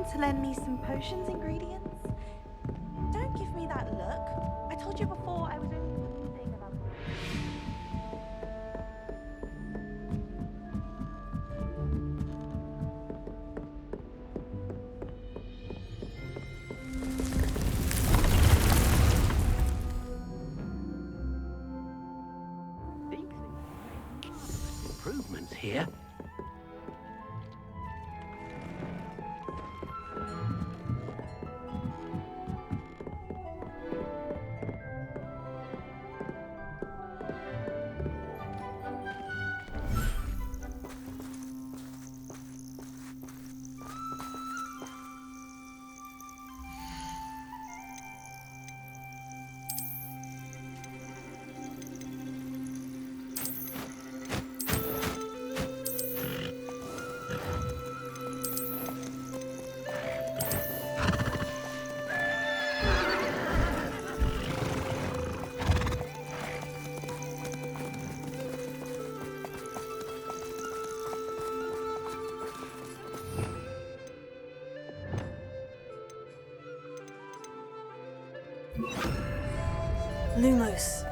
want to lend me some potions ingredients? Don't give me that look. I told you before I was only teasing about Improvements here. Lumos.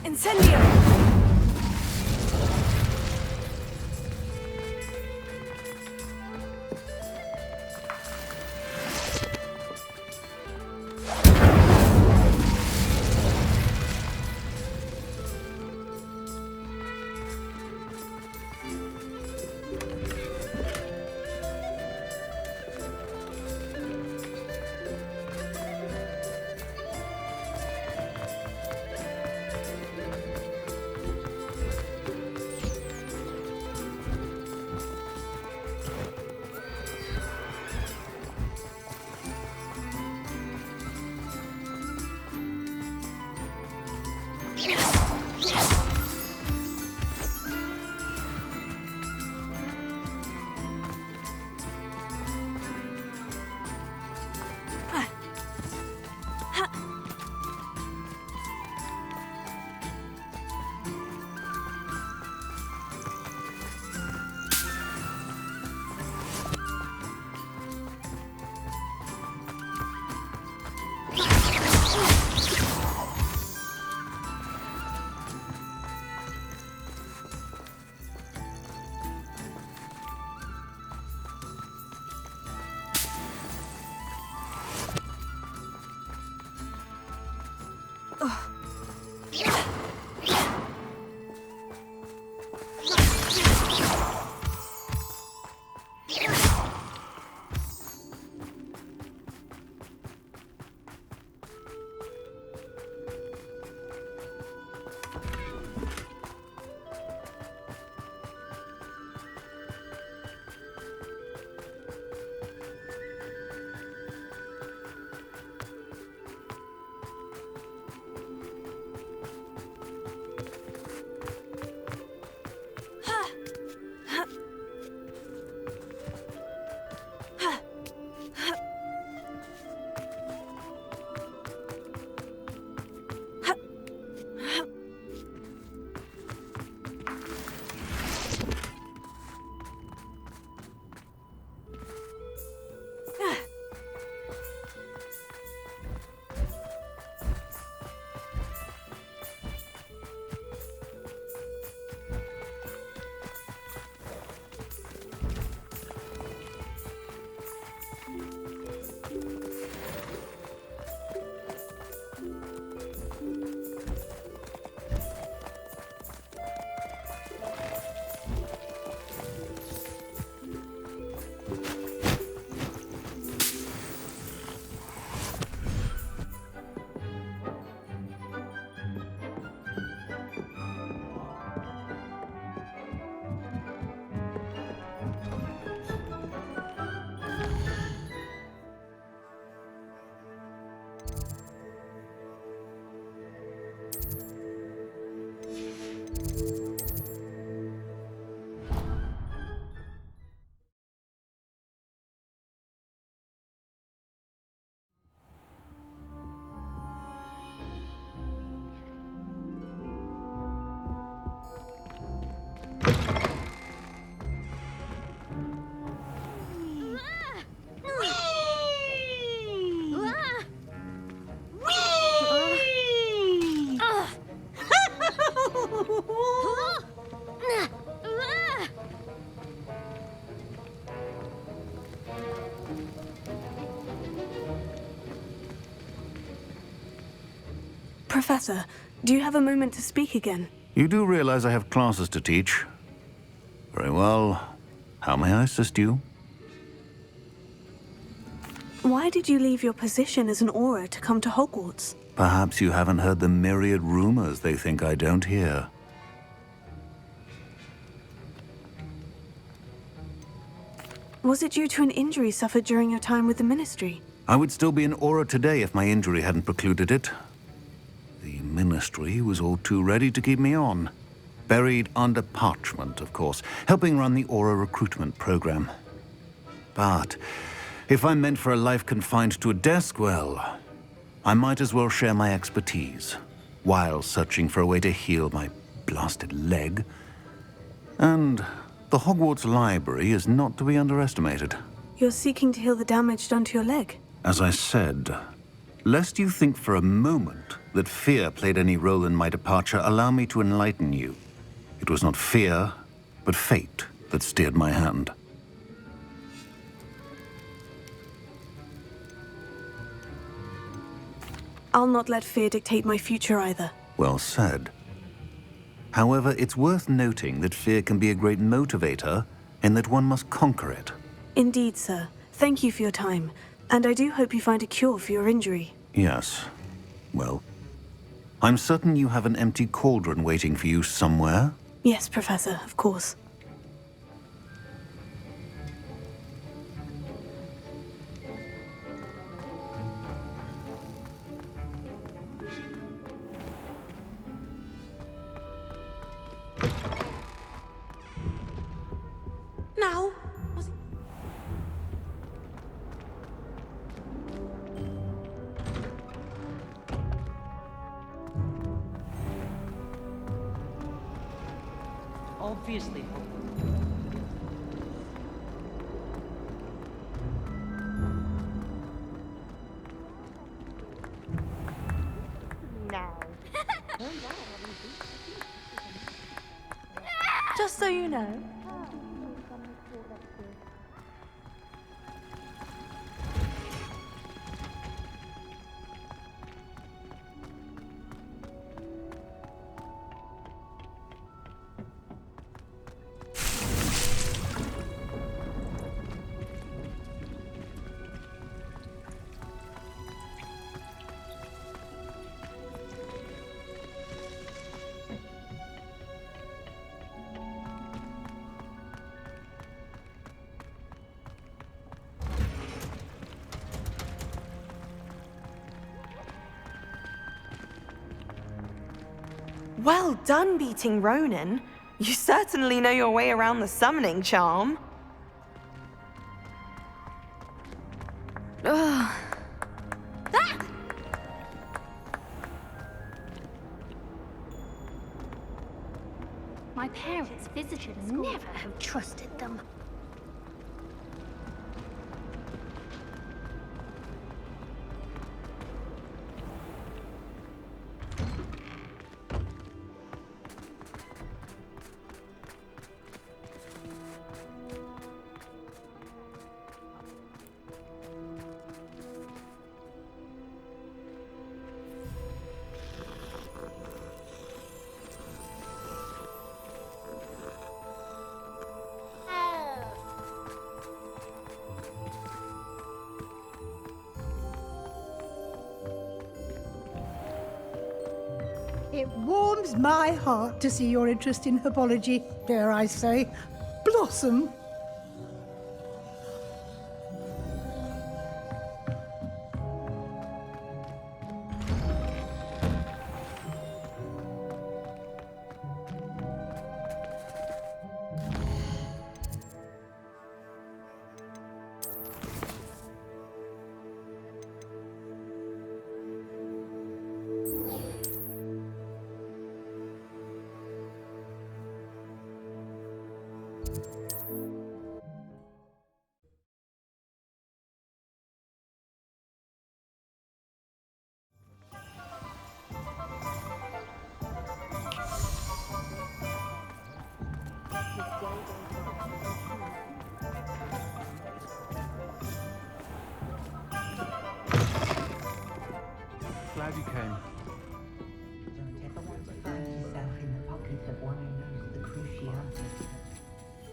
Incendio! Professor, do you have a moment to speak again? You do realize I have classes to teach. Very well. How may I assist you? Why did you leave your position as an Auror to come to Hogwarts? Perhaps you haven't heard the myriad rumors they think I don't hear. Was it due to an injury suffered during your time with the Ministry? I would still be an Auror today if my injury hadn't precluded it. The Ministry was all too ready to keep me on. Buried under parchment, of course, helping run the Auror recruitment program. But if I'm meant for a life confined to a desk, well, I might as well share my expertise, while searching for a way to heal my blasted leg. And the Hogwarts Library is not to be underestimated. You're seeking to heal the damage done to your leg? As I said, lest you think for a moment that fear played any role in my departure, allow me to enlighten you. It was not fear, but fate that steered my hand. I'll not let fear dictate my future either. Well said. However, it's worth noting that fear can be a great motivator, and that one must conquer it. Indeed, sir. Thank you for your time, and I do hope you find a cure for your injury. Yes. Well, I'm certain you have an empty cauldron waiting for you somewhere. Yes, Professor, of course. Now, Obviously. now. Just so you know. Well done beating Ronan. You certainly know your way around the summoning charm. Ugh. My parents visited and never have trusted them. It warms my heart to see your interest in herbology, dare I say, blossom.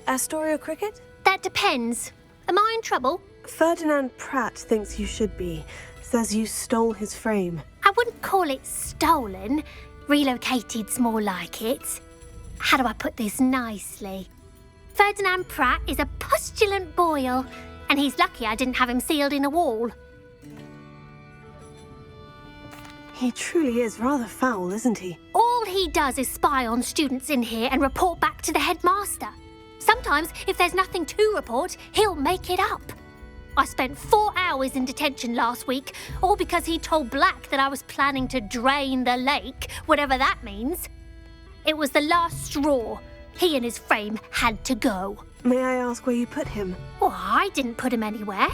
Astoria Cricket? That depends. Am I in trouble? Ferdinand Pratt thinks you should be. Says you stole his frame. I wouldn't call it stolen. Relocated's more like it. How do I put this nicely? Ferdinand Pratt is a postulant boil, and he's lucky I didn't have him sealed in a wall. He truly is rather foul, isn't he? All he does is spy on students in here and report back to the headmaster. Sometimes, if there's nothing to report, he'll make it up. I spent 4 hours in detention last week, all because he told Black that I was planning to drain the lake, whatever that means. It was the last straw. He and his frame had to go. May I ask where you put him? Oh, I didn't put him anywhere.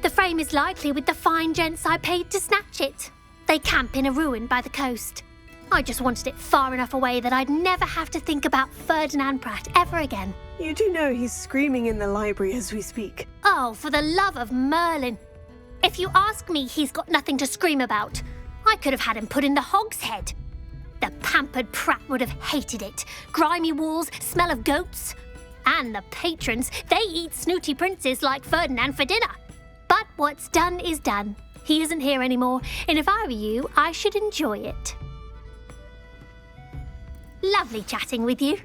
The frame is likely with the fine gents I paid to snatch it. They camp in a ruin by the coast. I just wanted it far enough away that I'd never have to think about Ferdinand Pratt ever again. You do know he's screaming in the library as we speak. Oh, for the love of Merlin. If you ask me, he's got nothing to scream about. I could have had him put in the hogshead. The pampered Pratt would have hated it. Grimy walls, smell of goats. And the patrons, they eat snooty princes like Ferdinand for dinner. But what's done is done. He isn't here anymore, and if I were you, I should enjoy it. Lovely chatting with you.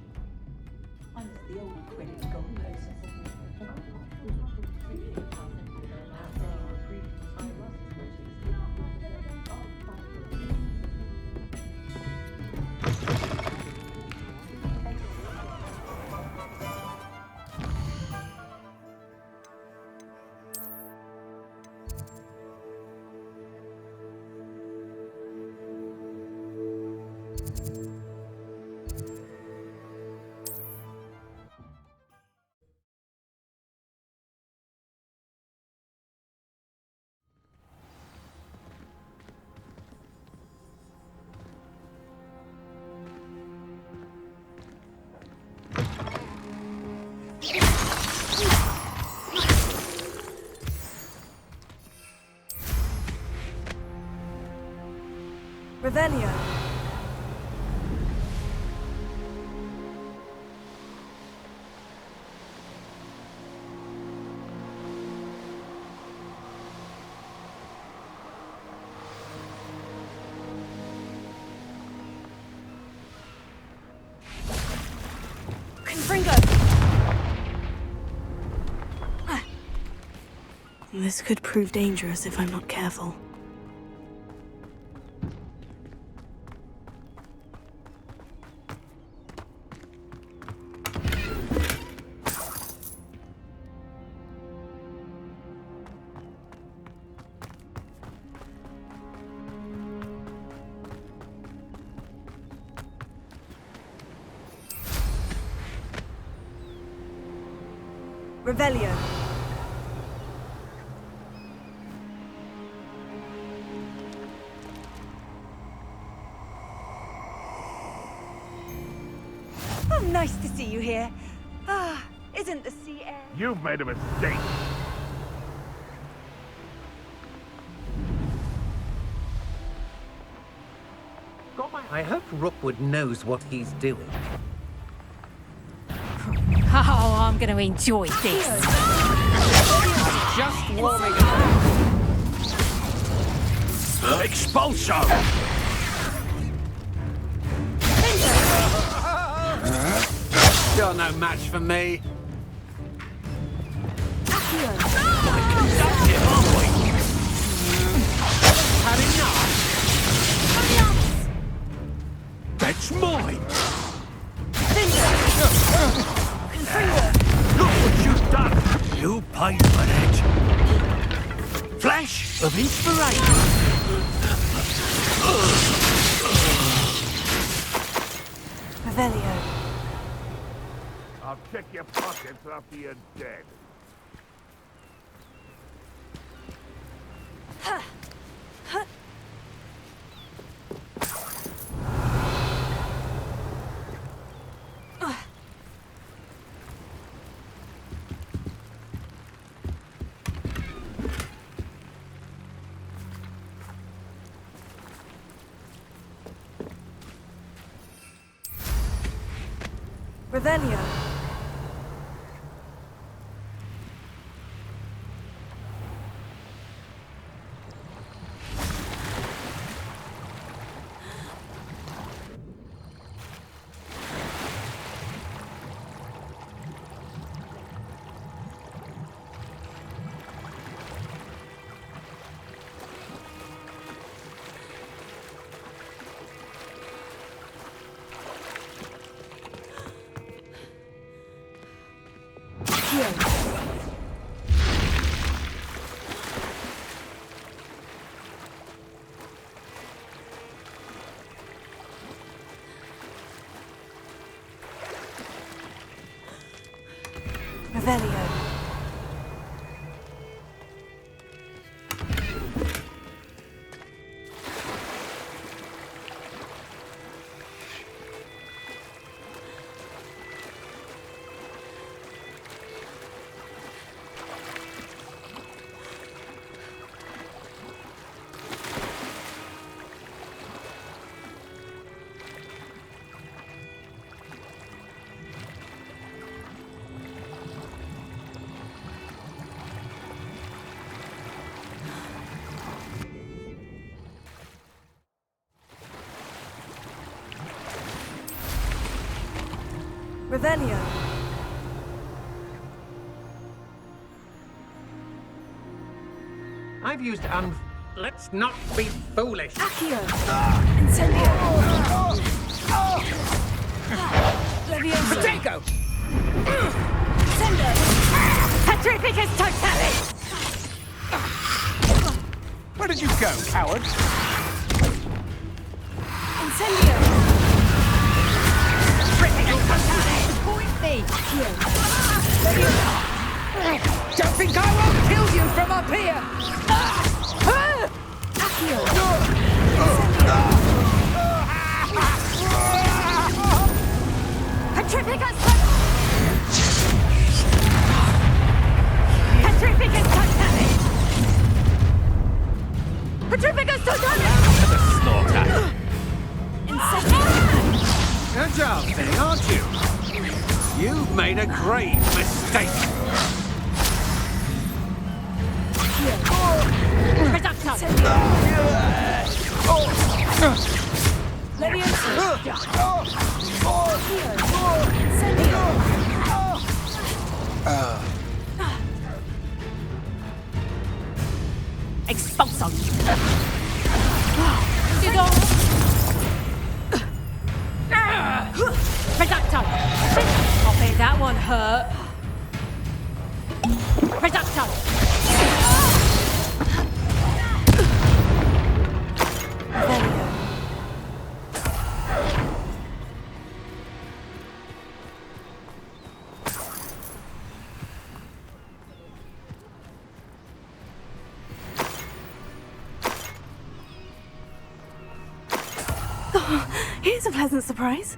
Revelio. This could prove dangerous if I'm not careful. Revelio. Oh, nice to see you here. Ah, isn't the sea air? You've made a mistake. I hope Rookwood knows what he's doing. Oh, I'm going to enjoy this. Just warming up. Expulso! You're no match for me. Had enough. That's mine! Look what you've done! You paid for that! Flash of inspiration! Revelio. I'll check your pockets after you're dead. Revelio. Revelio. Revelio. I've used Let's not be foolish. Accio. Incendio. Levioso. Potato! Sendo. Petrificus totalis! Where did you go, coward? Incendio. Point me! Don't think I won't kill you from up here! Accio. Petrificus Petrificus totalis! Petrificus totalis! The slaughter. Incendio. Good job, thing, aren't you? You've made a grave mistake. Reducto! Levioso. Incendio. Expulsum! Reducto! Copy, that one hurt. Reducto! Here's a pleasant surprise.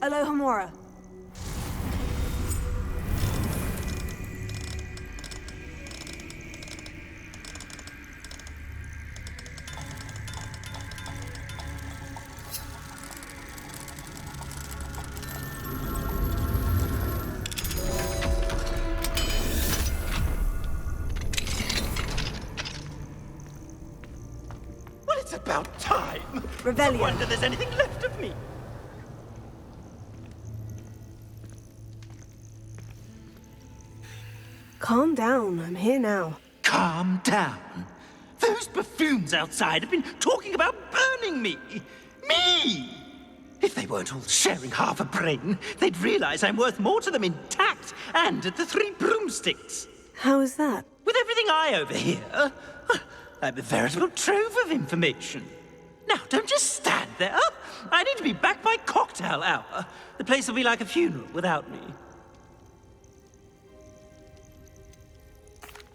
Alohomora. Well, it's about time. Revelio. No wonder there's anything left of me. Calm down. I'm here now. Calm down. Those buffoons outside have been talking about burning me. Me! If they weren't all sharing half a brain, they'd realize I'm worth more to them intact and at the Three Broomsticks. How is that? With everything I overhear, I'm a veritable trove of information. Now, don't just stand there. I need to be back by cocktail hour. The place will be like a funeral without me.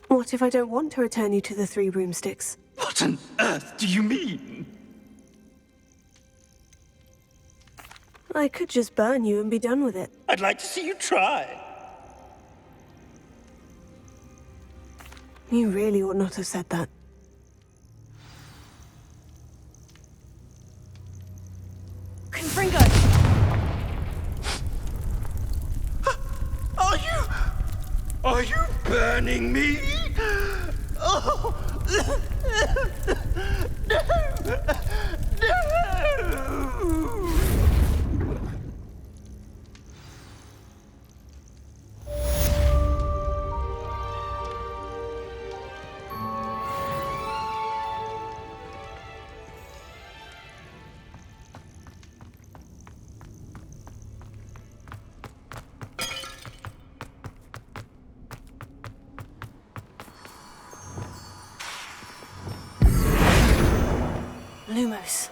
What if I don't want to return you to the Three Broomsticks? What on earth do you mean? I could just burn you and be done with it. I'd like to see you try. You really ought not have said that. Are burning me? Oh! No! No! Lumos.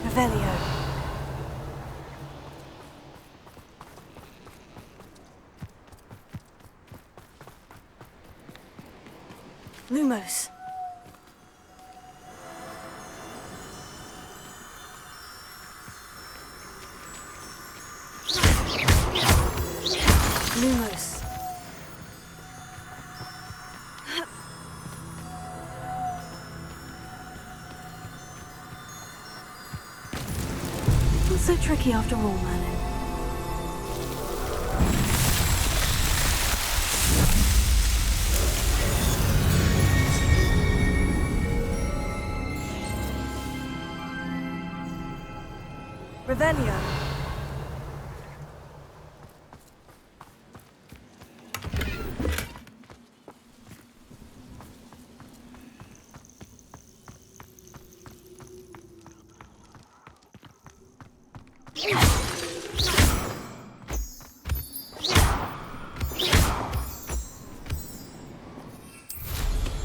Revelio. Lumos. Lumos. Not so tricky after all, Merlin. Revelio.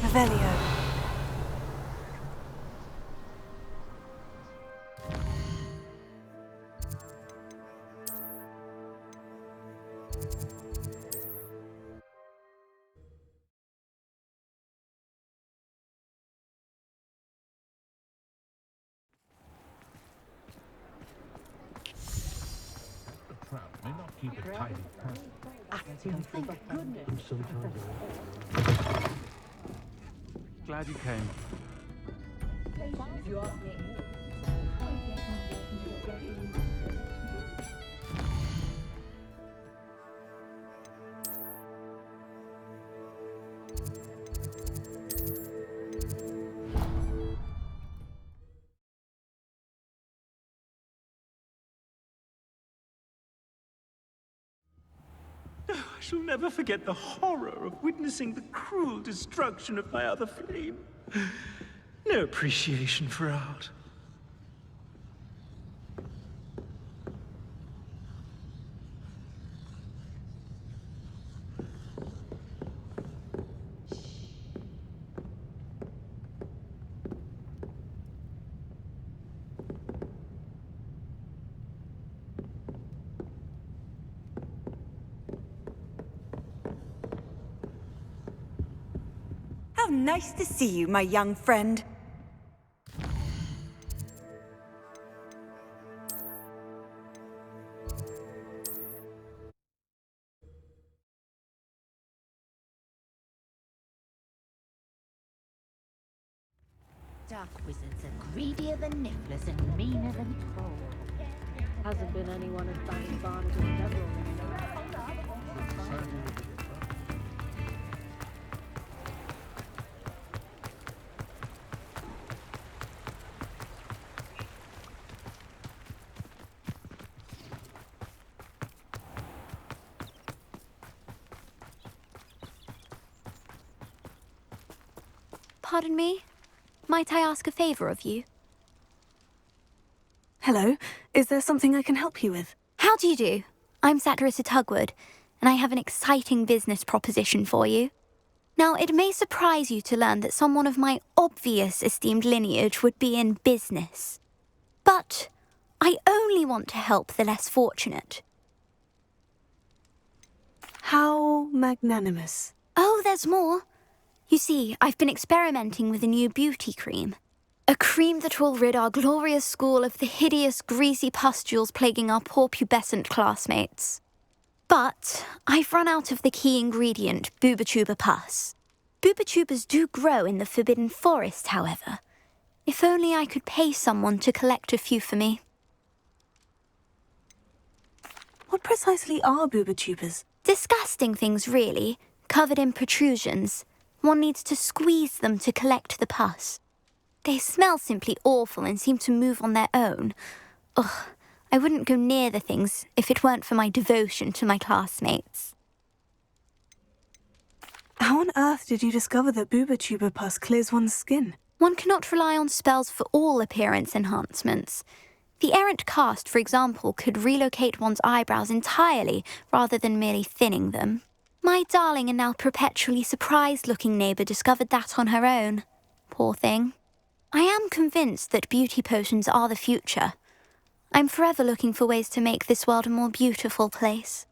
Revelio. May not keep it tidy. Glad you came. I shall never forget the horror of witnessing the cruel destruction of my other flame. No appreciation for art. How nice to see you, my young friend. Dark wizards are greedier than nifflers and meaner than trolls. Hasn't been anyone as bad as Barnard in several. Pardon me? Might I ask a favor of you? Hello. Is there something I can help you with? How do you do? I'm Satirissa Tugwood, and I have an exciting business proposition for you. Now, it may surprise you to learn that someone of my obvious esteemed lineage would be in business. But I only want to help the less fortunate. How magnanimous. Oh, there's more. You see, I've been experimenting with a new beauty cream. A cream that will rid our glorious school of the hideous, greasy pustules plaguing our poor pubescent classmates. But I've run out of the key ingredient, Booba-Tuba pus. Booba-Tubas do grow in the Forbidden Forest, however. If only I could pay someone to collect a few for me. What precisely are Booba-Tubas? Disgusting things, really, covered in protrusions. One needs to squeeze them to collect the pus. They smell simply awful and seem to move on their own. Ugh, I wouldn't go near the things if it weren't for my devotion to my classmates. How on earth did you discover that Booba-Tuba pus clears one's skin? One cannot rely on spells for all appearance enhancements. The errant cast, for example, could relocate one's eyebrows entirely rather than merely thinning them. My darling and now perpetually surprised-looking neighbour discovered that on her own. Poor thing. I am convinced that beauty potions are the future. I'm forever looking for ways to make this world a more beautiful place.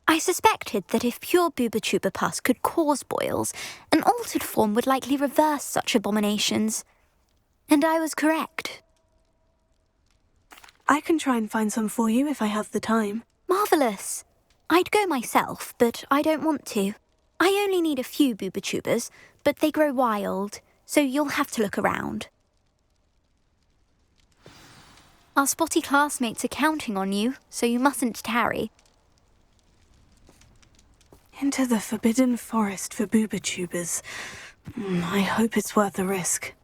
I suspected that if pure Booba-Tuba pus could cause boils, an altered form would likely reverse such abominations. And I was correct. I can try and find some for you if I have the time. Marvellous. I'd go myself, but I don't want to. I only need a few Booba-Tubas, but they grow wild, so you'll have to look around. Our spotty classmates are counting on you, so you mustn't tarry. Into the Forbidden Forest for Booba-Tubas. I hope it's worth the risk.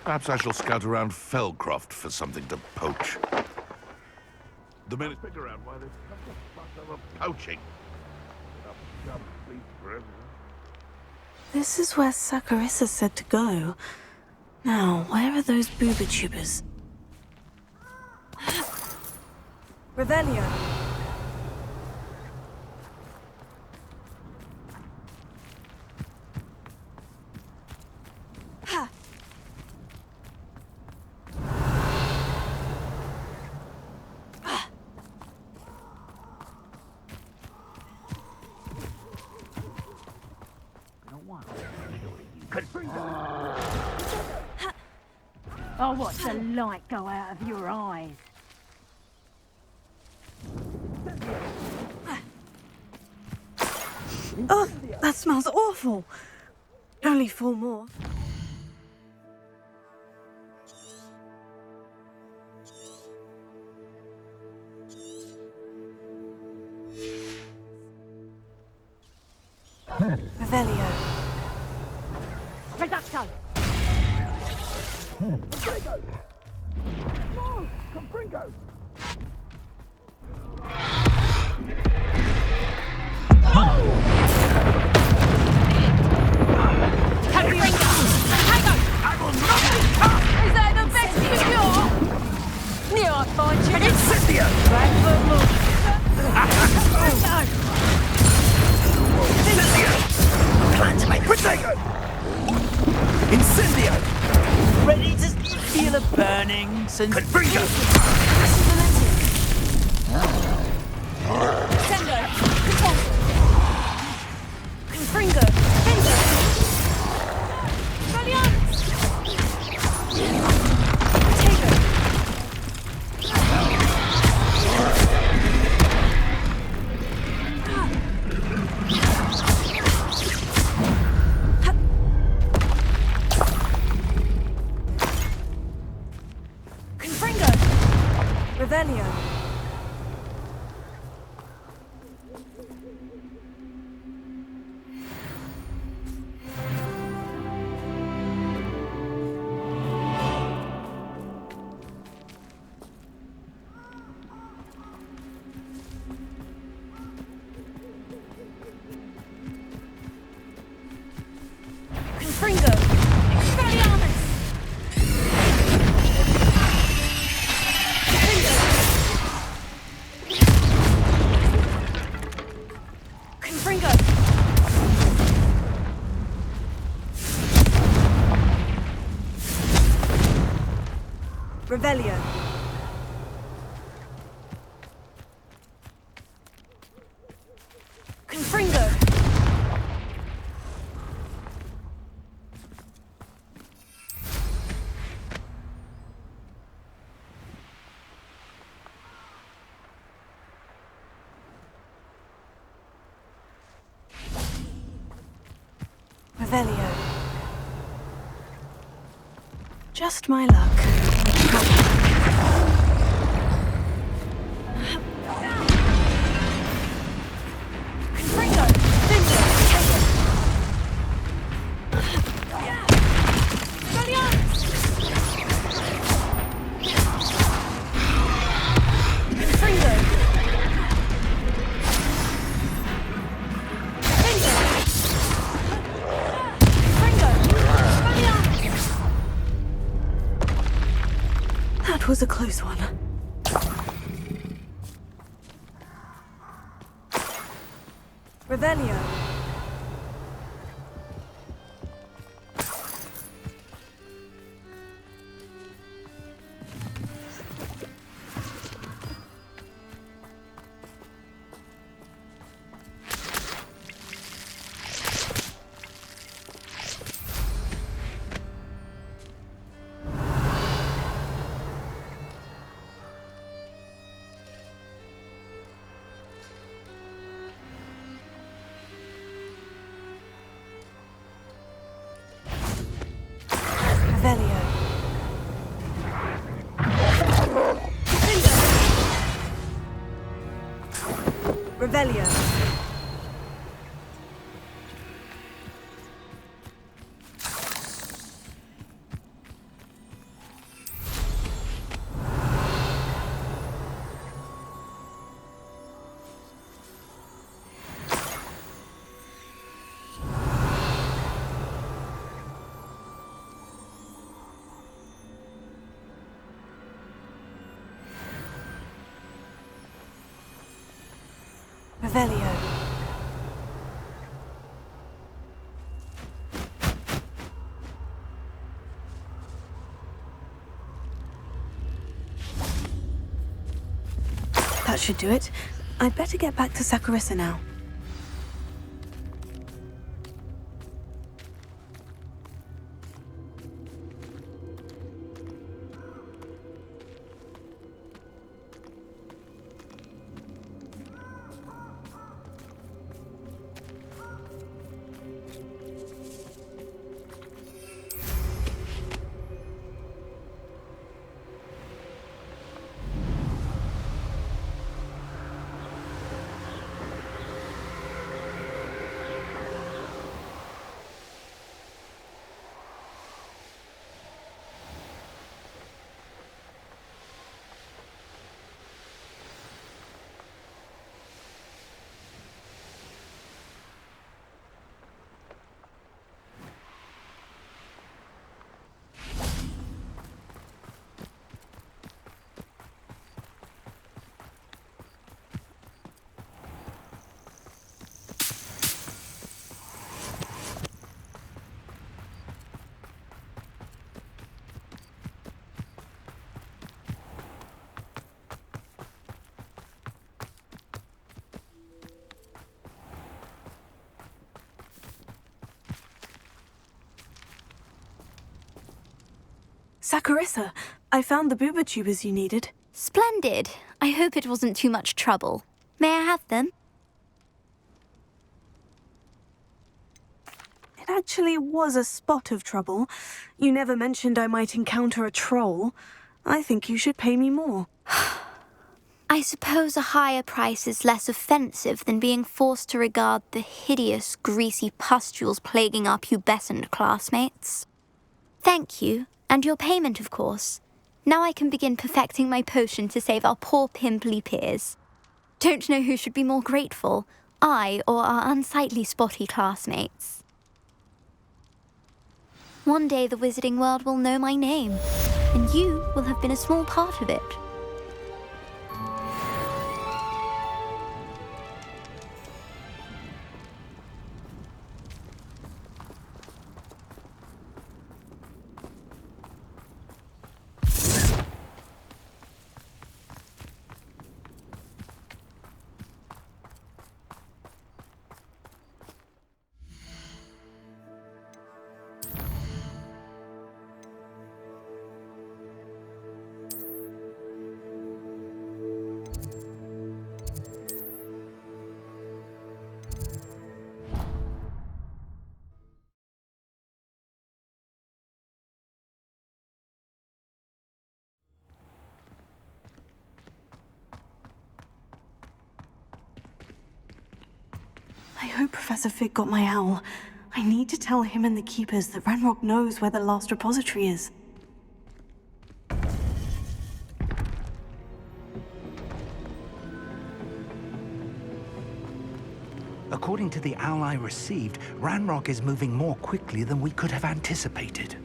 Perhaps I shall scout around Felcroft for something to poach. The men pick around while they poaching. This is where Saccharissa said to go. Now, where are those Booba-Tubas? Revelio. Oh, watch the light go out of your eyes. Oh, that smells awful. Only 4 more. Revelio. Reducto! Compringo! I will not be caught! Is that the best you cure? I find you. Incendio! Back for a move. Incendio! Plan to make Protego! Incendio! Ready to feel a burning since... Confringo! Sendo! Confringo! Fendo! Valiant! Protego! Revelio. Revelio. Confringo. Revelio. Just my luck. Confringo. That was a close one. Revelio. Revelio. Revelio. Revelio. That should do it. I'd better get back to Saccharissa now. Saccharissa, I found the booba tubers you needed. Splendid. I hope it wasn't too much trouble. May I have them? It actually was a spot of trouble. You never mentioned I might encounter a troll. I think you should pay me more. I suppose a higher price is less offensive than being forced to regard the hideous, greasy pustules plaguing our pubescent classmates. Thank you, and your payment, of course. Now I can begin perfecting my potion to save our poor pimply peers. Don't know who should be more grateful, I or our unsightly spotty classmates. One day the wizarding world will know my name, and you will have been a small part of it. I hope Professor Fig got my owl. I need to tell him and the keepers that Ranrock knows where the last repository is. According to the owl I received, Ranrock is moving more quickly than we could have anticipated.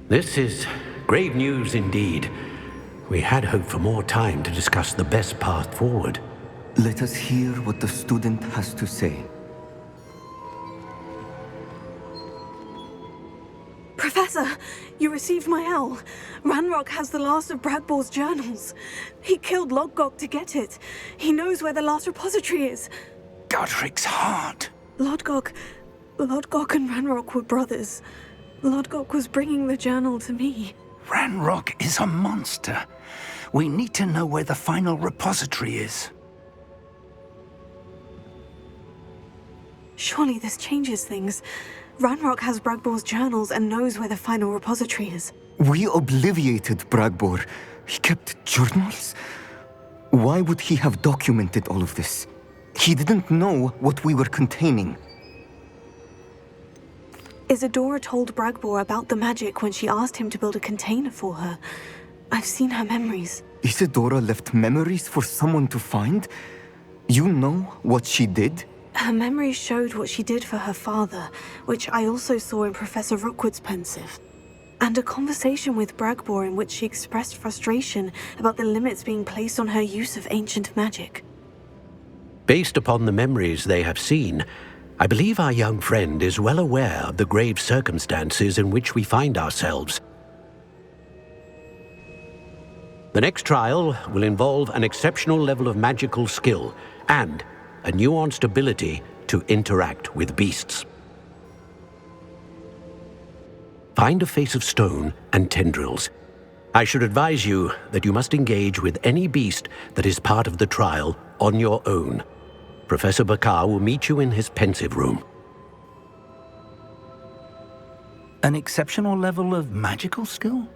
This is grave news indeed. We had hoped for more time to discuss the best path forward. Let us hear what the student has to say. Professor, you received my owl. Ranrock has the last of Bragbor's journals. He killed Lodgok to get it. He knows where the last repository is. Godric's heart. Lodgok and Ranrock were brothers. Lodgok was bringing the journal to me. Ranrock is a monster. We need to know where the final repository is. Surely this changes things. Ranrock has Bragbor's journals and knows where the final repository is. We obliviated Bragbor. He kept journals? Why would he have documented all of this? He didn't know what we were containing. Isadora told Bragbor about the magic when she asked him to build a container for her. I've seen her memories. Isadora left memories for someone to find? You know what she did? Her memories showed what she did for her father, which I also saw in Professor Rookwood's pensive. And a conversation with Bragbor in which she expressed frustration about the limits being placed on her use of ancient magic. Based upon the memories they have seen, I believe our young friend is well aware of the grave circumstances in which we find ourselves. The next trial will involve an exceptional level of magical skill and a nuanced ability to interact with beasts. Find a face of stone and tendrils. I should advise you that you must engage with any beast that is part of the trial on your own. Professor Bakar will meet you in his pensive room. An exceptional level of magical skill?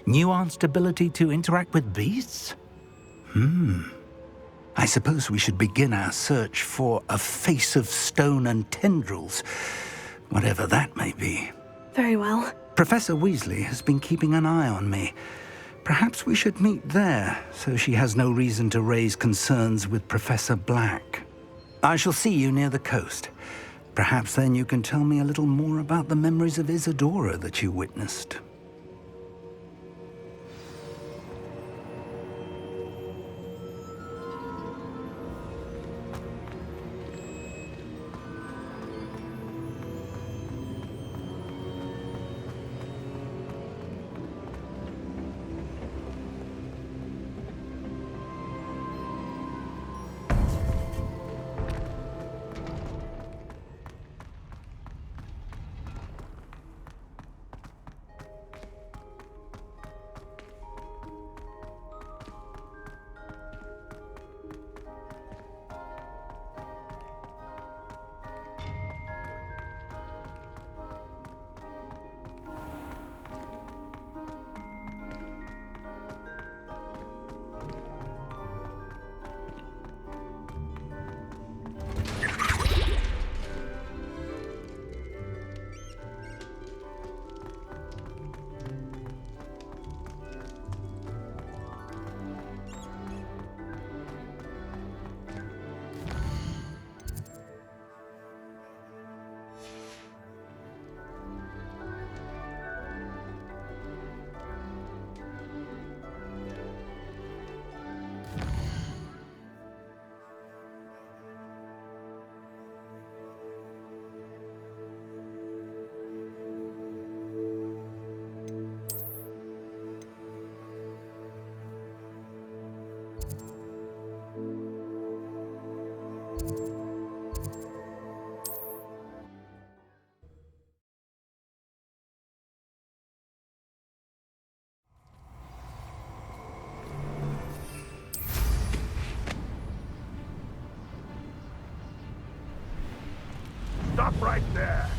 Nuanced ability to interact with beasts? I suppose we should begin our search for a face of stone and tendrils, whatever that may be. Very well. Professor Weasley has been keeping an eye on me. Perhaps we should meet there, so she has no reason to raise concerns with Professor Black. I shall see you near the coast. Perhaps then you can tell me a little more about the memories of Isadora that you witnessed. Stop right there!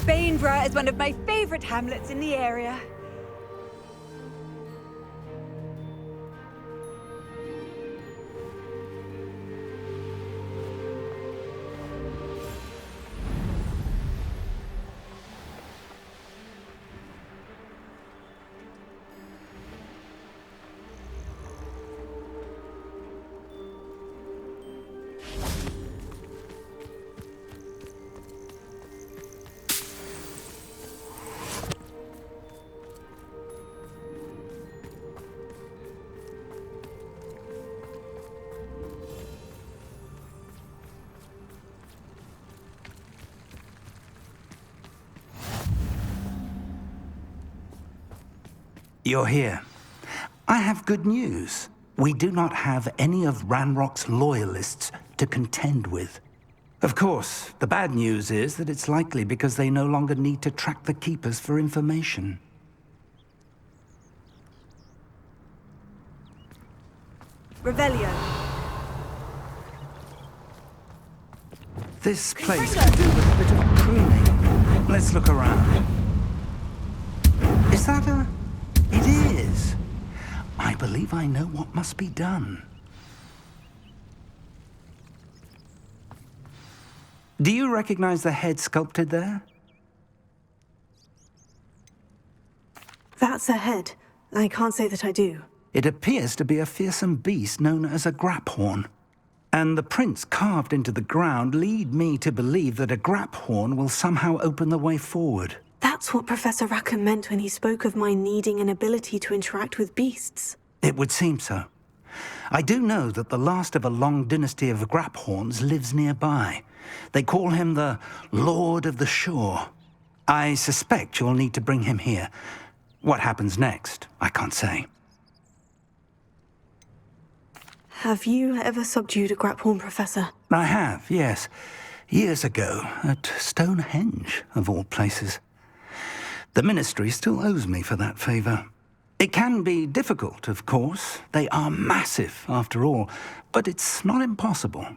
Bainborough is one of my favourite hamlets in the area. You're here. I have good news. We do not have any of Ranrock's loyalists to contend with. Of course, the bad news is that it's likely because they no longer need to track the Keepers for information. Revelio. This place could do with a bit of pruning. Let's look around. Is that a... It is. I believe I know what must be done. Do you recognize the head sculpted there? That's a head. I can't say that I do. It appears to be a fearsome beast known as a graphorn. And the prints carved into the ground lead me to believe that a graphorn will somehow open the way forward. That's what Professor Rackham meant when he spoke of my needing an ability to interact with beasts. It would seem so. I do know that the last of a long dynasty of graphorns lives nearby. They call him the Lord of the Shore. I suspect you'll need to bring him here. What happens next, I can't say. Have you ever subdued a graphorn, Professor? I have, yes. Years ago, at Stonehenge, of all places. The Ministry still owes me for that favor. It can be difficult, of course. They are massive, after all, but it's not impossible.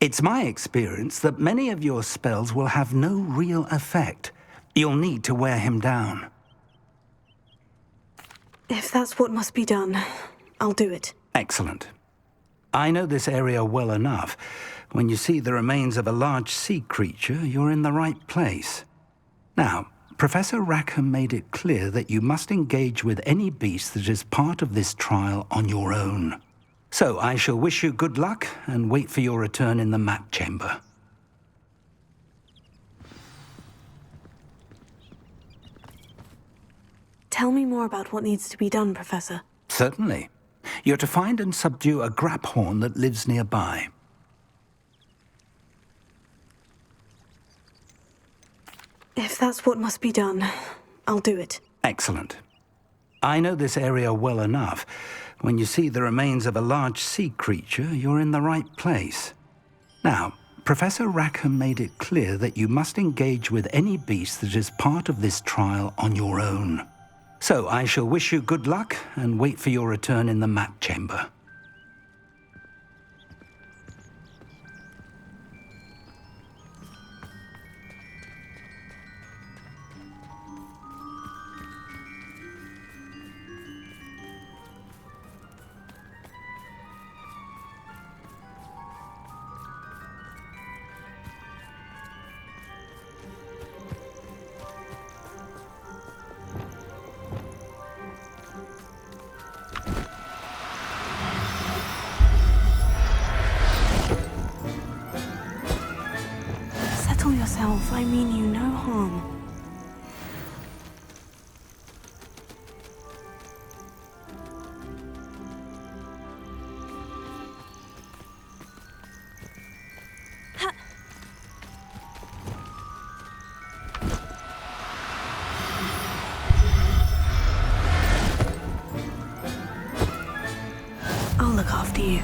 It's my experience that many of your spells will have no real effect. You'll need to wear him down. If that's what must be done, I'll do it. Excellent. I know this area well enough. When you see the remains of a large sea creature, you're in the right place. Now, Professor Rackham made it clear that you must engage with any beast that is part of this trial on your own. So I shall wish you good luck and wait for your return in the map chamber. Tell me more about what needs to be done, Professor. Certainly. You're to find and subdue a graphorn that lives nearby. If that's what must be done, I'll do it. Excellent. I know this area well enough. When you see the remains of a large sea creature, you're in the right place. Now, Professor Rackham made it clear that you must engage with any beast that is part of this trial on your own. So I shall wish you good luck and wait for your return in the map chamber. Settle yourself. I mean you no harm. I'll look after you.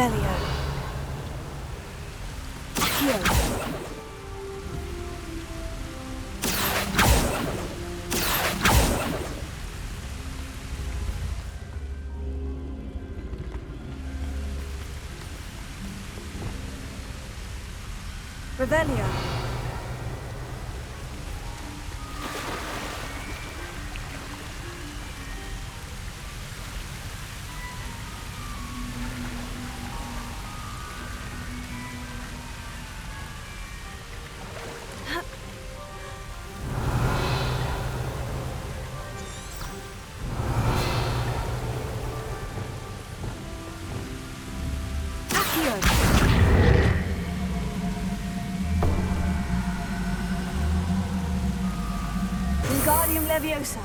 Revelio. Accio. Revelio. Wingardium Leviosa.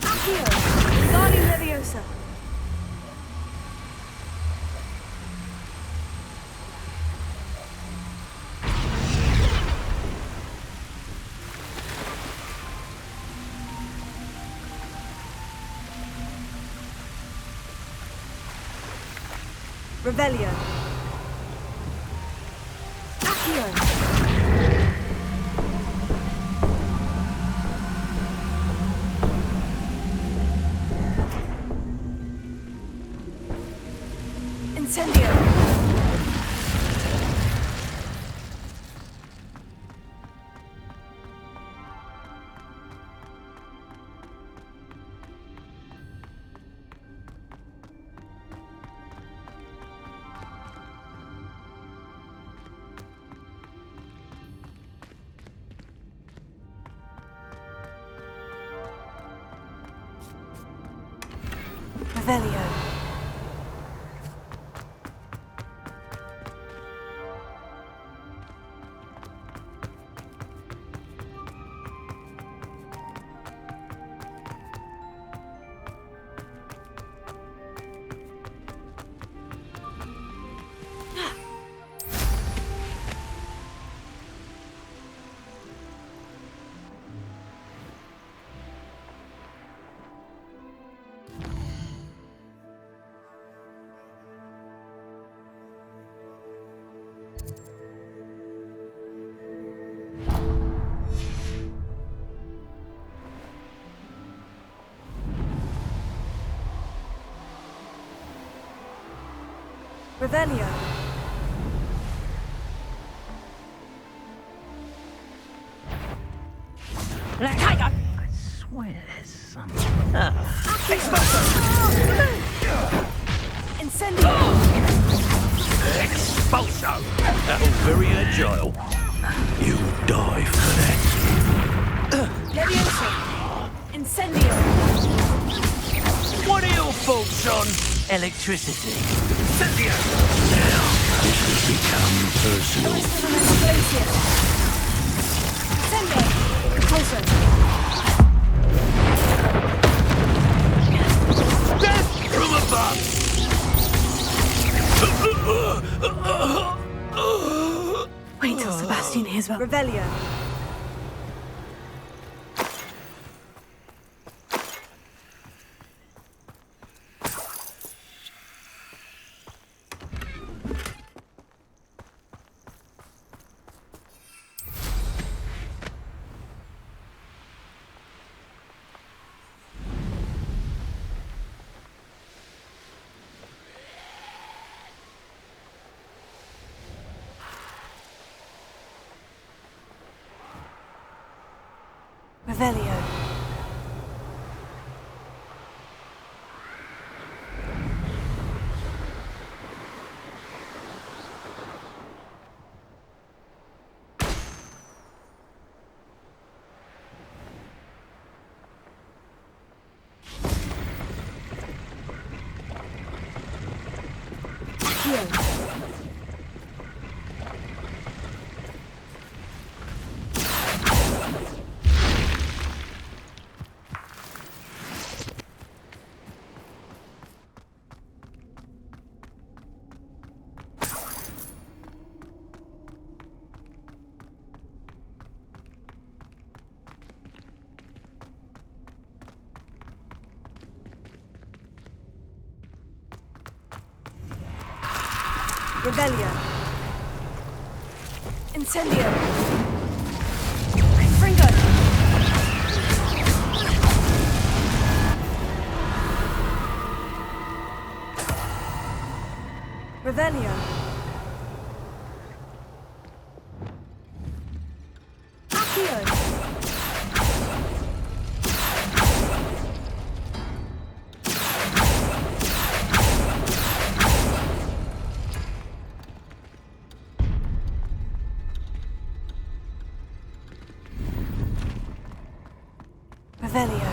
Accio. Wingardium Leviosa. Revelio. Incendio. Revelio. Revelio. I swear there's some... Incendio. Expulso! How very agile. You die for that. Leviosa. Incendio. What are your thoughts on electricity? Incendio! Now, this has become personal. Incendio. Repulsor. Death from above! Wait till Sebastian hears about Revelio. Revelio. Revelio. Incendio. Fringo. Revelio. Accio. Revelio.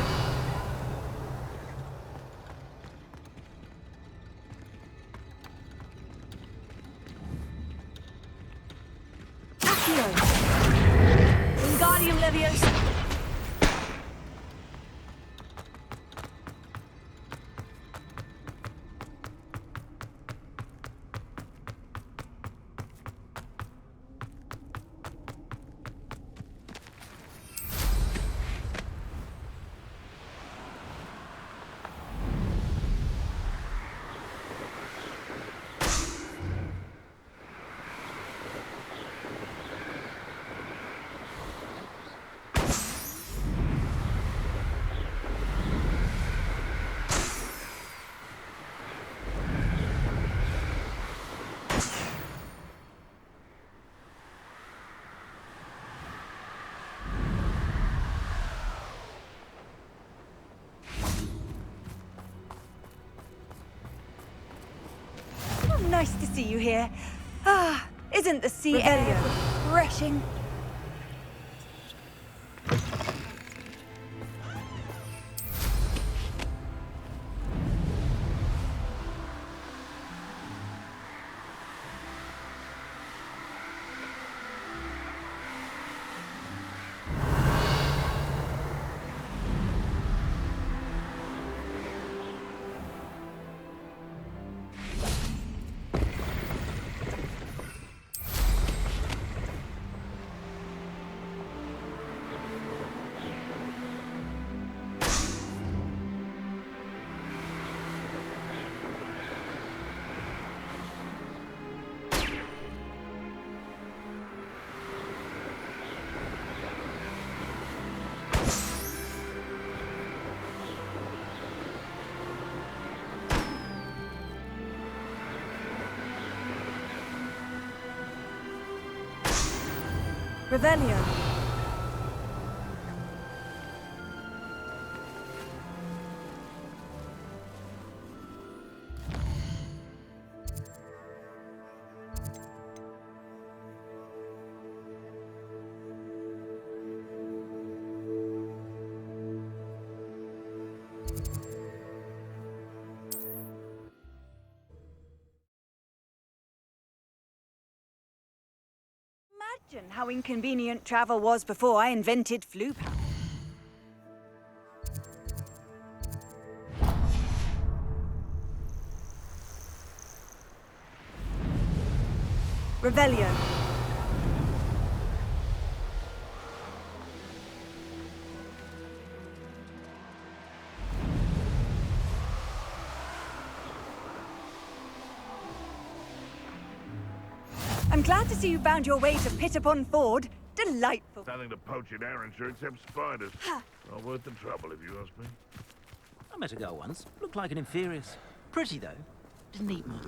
Accio. Wingardium Leviosa. Nice to see you here. Ah, isn't the sea air refreshing? Revelio. Imagine how inconvenient travel was before I invented flu powder. Revelio. I'm glad to see you found your way to Pittapon Ford. Delightful. Nothing to poach in Arrowshire except spiders. Not worth the trouble, if you ask me. I met a girl once. Looked like an inferius. Pretty, though. Didn't eat much.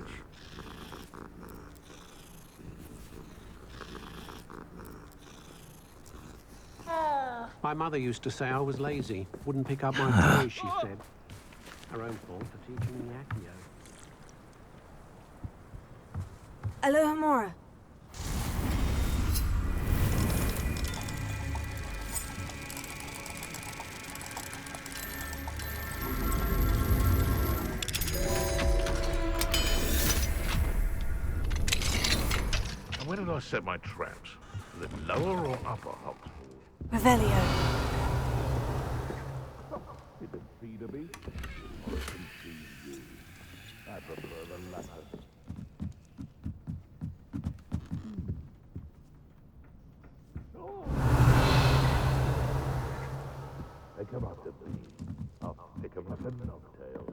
My mother used to say I was lazy. Wouldn't pick up my toys, she said. Her own fault for teaching me Accio. Alohomora. And where did I set my traps? The lower or upper Hogsmeade? Revelio. You can feed a beast, or it can feed you. I prefer the latter. They come after me. I'll pick them like a knocktail.